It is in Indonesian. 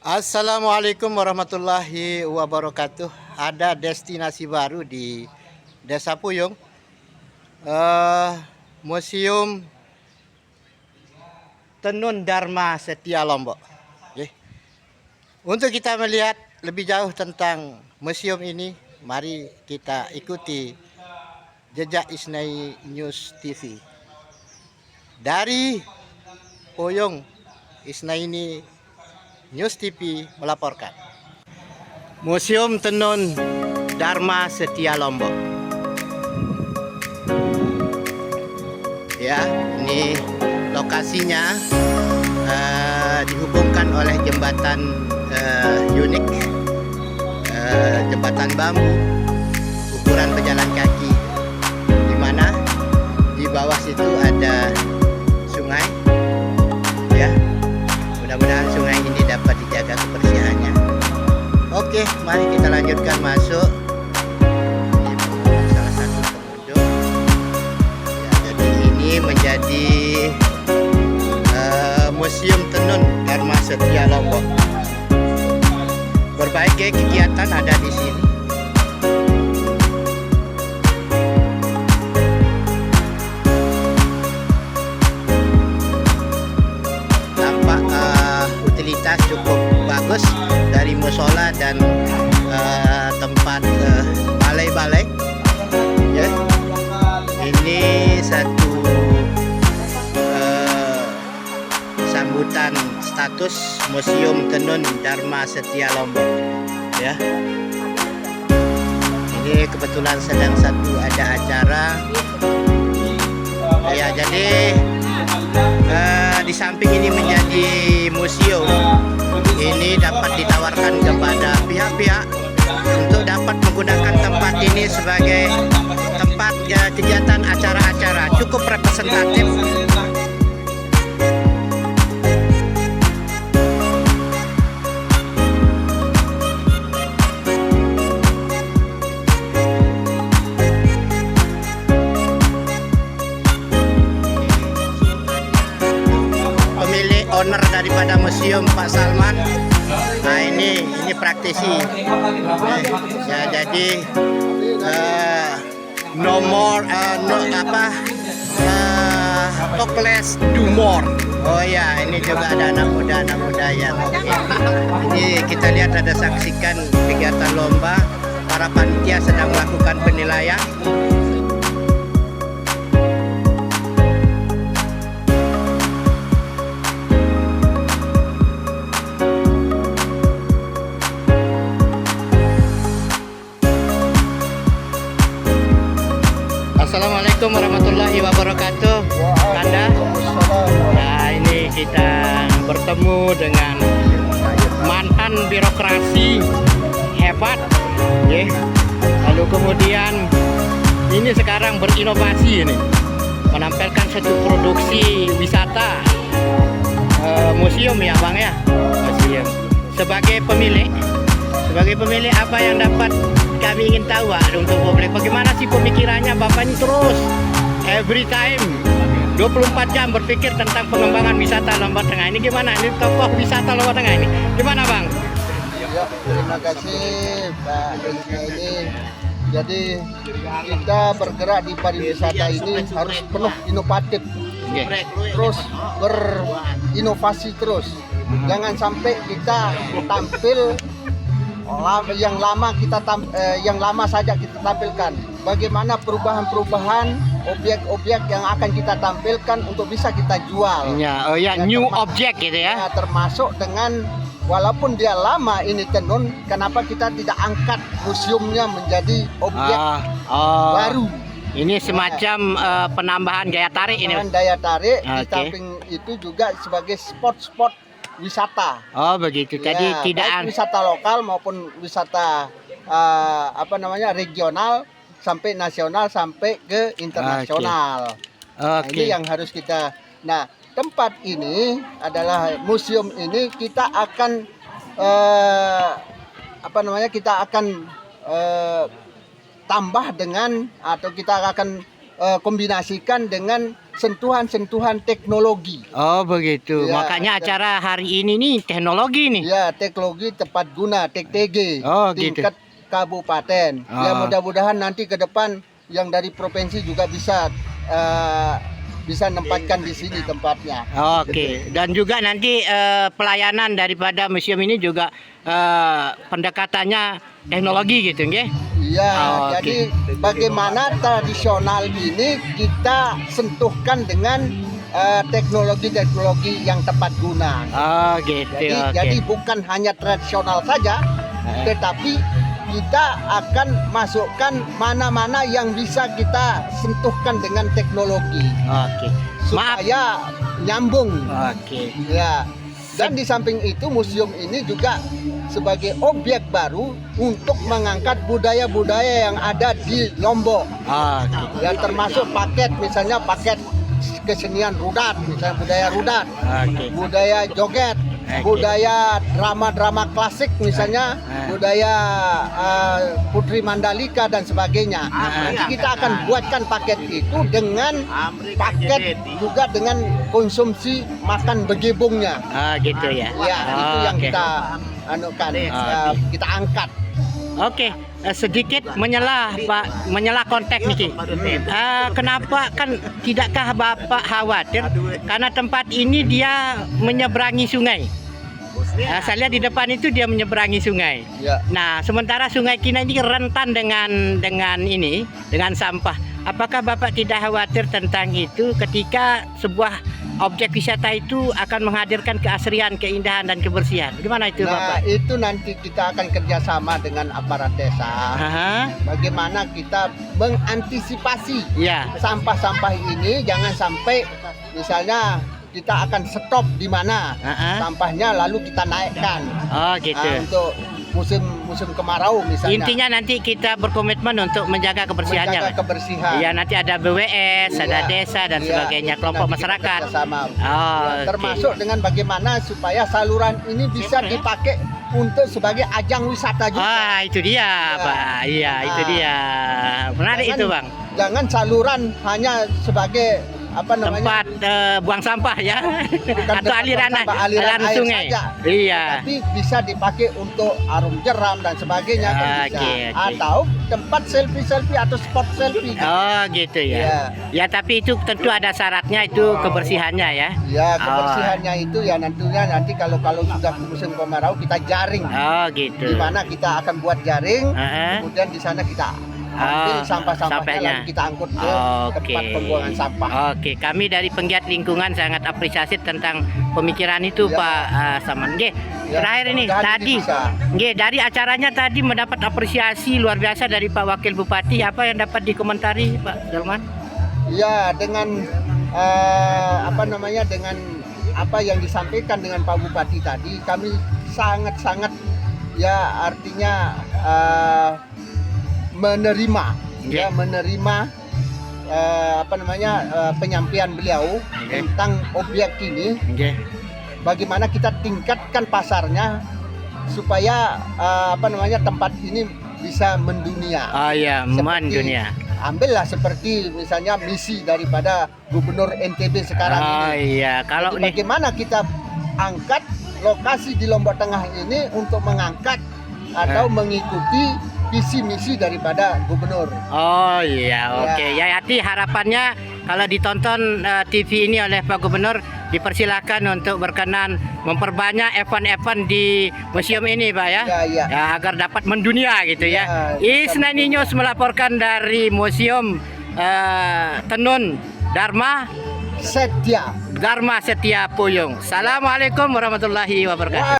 Assalamualaikum warahmatullahi wabarakatuh. Ada destinasi baru di Desa Puyung, eh, Museum Tenun Dharma Setia Lombok. Oke. Untuk kita melihat lebih jauh tentang museum ini, mari kita ikuti jejak Isnai News TV. Dari Puyung, Isnaini News TV melaporkan. Museum Tenun Dharma Setia Lombok. Ya, ini lokasinya dihubungkan oleh jembatan unik, jembatan bambu ukuran pejalan kaki, di mana di bawah situ ada sungai. Ya, mudah-mudahan sungai ini dapat dijaga kebersihannya. Oke, mari kita lanjutkan masuk. Ini salah satu pengunjung. Ya, jadi ini menjadi Museum Tenun Dharma Setia Lombok. Berbagai kegiatan ada di sini. Tampak utilitas cukup bagus dari musola dan tempat balai-balai. Ya, ini satu sambutan status Museum Tenun Dharma Setia Lombok. Ya, ini kebetulan sedang ada acara. Ya, jadi di samping ini menjadi museum, ini dapat ditawarkan kepada pihak-pihak untuk dapat menggunakan tempat ini sebagai tempat kegiatan acara-acara cukup representatif. Owner daripada museum, Pak Salman. Nah, ini praktisi. Ya, jadi no more talk less, do more. Oh ya, ini juga ada anak muda yang oke. Ini kita lihat, ada saksikan kegiatan lomba. Para panitia sedang melakukan penilaian. Assalamualaikum warahmatullahi wabarakatuh, Kanda. Nah, ini kita bertemu dengan mantan birokrasi hebat, ya. Lalu kemudian ini sekarang berinovasi, ini menampilkan satu produksi wisata, museum ya Bang ya, museum. Sebagai pemilik apa yang dapat kami ingin tahu untuk publik, bagaimana sih pemikirannya Bapak ini terus every time 24 jam berpikir tentang pengembangan wisata Lombok Tengah ini. Gimana ini tokoh wisata Lombok Tengah ini, gimana Bang? Ya, terima kasih Pak ini. Jadi kita bergerak di pariwisata ini harus penuh inovatif, terus berinovasi terus. Jangan sampai kita tampil yang lama saja kita tampilkan. Bagaimana perubahan-perubahan objek-objek yang akan kita tampilkan untuk bisa kita jual. Ya, new objek gitu ya. Termasuk dengan walaupun dia lama ini tenun, kenapa kita tidak angkat museumnya menjadi objek baru? Ini semacam penambahan daya tarik ini. Daya tarik. Di samping itu juga sebagai spot-spot wisata. Oh begitu. Tadi ya, tidak baik wisata lokal maupun wisata regional sampai nasional sampai ke internasional. Nah, ini yang harus kita. Nah, tempat ini adalah museum ini kita akan tambah dengan atau kita akan kombinasikan dengan sentuhan-sentuhan teknologi. Oh begitu. Ya, Makanya acara hari ini nih teknologi nih. Ya, teknologi tepat guna TTG Oh, gitu. tingkat kabupaten. Ya, Ah. mudah-mudahan nanti ke depan yang dari provinsi juga bisa nempatkan di sini tempatnya. Oke. Dan juga nanti pelayanan daripada museum ini juga pendekatannya teknologi gitu, nggih? Iya, Oh, jadi bagaimana tradisional ini kita sentuhkan dengan teknologi-teknologi yang tepat guna. Oh gitu. Jadi bukan hanya tradisional saja, tetapi kita akan masukkan mana-mana yang bisa kita sentuhkan dengan teknologi Oke. Maaf. supaya nyambung. Oke. Ya. Dan di samping itu museum ini juga sebagai objek baru untuk mengangkat budaya-budaya yang ada di Lombok. Oke. Ya, termasuk misalnya paket kesenian rudat, misalnya budaya rudat, Oke. budaya joget, Oke. budaya drama-drama klasik misalnya, budaya Putri Mandalika dan sebagainya. Nanti kita akan buatkan paket itu dengan paket juga dengan konsumsi makan begebungnya. Ah gitu ya. Ya, itu yang Oke. kita anukan, kita angkat. Oke, sedikit menyela Pak, menyela konteks nih. Kenapa kan tidakkah Bapak khawatir karena tempat ini dia menyeberangi sungai? Saya lihat di depan itu dia menyeberangi sungai. Ya. Nah, sementara sungai kita ini rentan dengan sampah. Apakah Bapak tidak khawatir tentang itu ketika sebuah objek wisata itu akan menghadirkan keasrian, keindahan dan kebersihan? Bagaimana itu Bapak? Itu nanti kita akan kerjasama dengan aparat desa. Aha. Bagaimana kita mengantisipasi Ya. sampah-sampah ini, jangan sampai misalnya kita akan stop di mana sampahnya lalu kita naikkan. Oh gitu. Untuk musim kemarau misalnya. Intinya nanti kita berkomitmen untuk menjaga kebersihannya. Menjaga Pak. kebersihan. Ya, nanti ada BWS, ada Iya, desa dan iya. sebagainya, kelompok Nanti kita masyarakat. kerjasama. Oh, Ya, termasuk dengan bagaimana supaya saluran ini bisa dipakai untuk sebagai ajang wisata juga. Itu dia, Ya. Pak. Iya, itu dia. Menarik itu, Bang. Jangan saluran hanya sebagai Tempat buang sampah ya. bukan Atau tempat aliran buang sampah, aliran air sungai. saja. Iya. Tapi bisa dipakai untuk arum jeram dan sebagainya kan bisa. Oke. Atau tempat selfie atau spot selfie. Oh, gitu ya. Ya, tapi itu tentu ada syaratnya itu kebersihannya ya. Ya, kebersihannya itu ya nanti kalau sudah musim kemarau kita jaring. Oh, gitu. Di mana kita akan buat jaring, Heeh. kemudian di sana kita ambil sampah-sampahnya sampahnya. lalu kita angkut ke tempat pembuangan sampah. Oke, kami dari penggiat lingkungan sangat apresiasi tentang pemikiran itu, Ya. Pak Saman. Nggih, Ya, terakhir ini mudah-mudahan tadi, ini bisa. nggih, dari acaranya tadi mendapat apresiasi luar biasa dari Pak Wakil Bupati. Apa yang dapat dikomentari, Pak Jalman? Ya, dengan dengan apa yang disampaikan dengan Pak Bupati tadi, kami sangat-sangat ya artinya menerima penyampaian beliau tentang objek ini. Nggih. Bagaimana kita tingkatkan pasarnya supaya tempat ini bisa mendunia. Oh iya, mendunia. Ambillah seperti misalnya misi daripada Gubernur NTB sekarang ini. Iya, kalau Jadi bagaimana kita angkat lokasi di Lombok Tengah ini untuk mengangkat atau mengikuti visi misi daripada Gubernur. Oh iya, oke. Ya, hati harapannya kalau ditonton TV ini oleh Pak Gubernur, dipersilakan untuk berkenan memperbanyak event-event di museum ini, Pak ya. Ya. Ya, agar dapat mendunia gitu ya. Isnani News melaporkan dari Museum Tenun Dharma Setia. Setia Puyung. Assalamualaikum warahmatullahi wabarakatuh.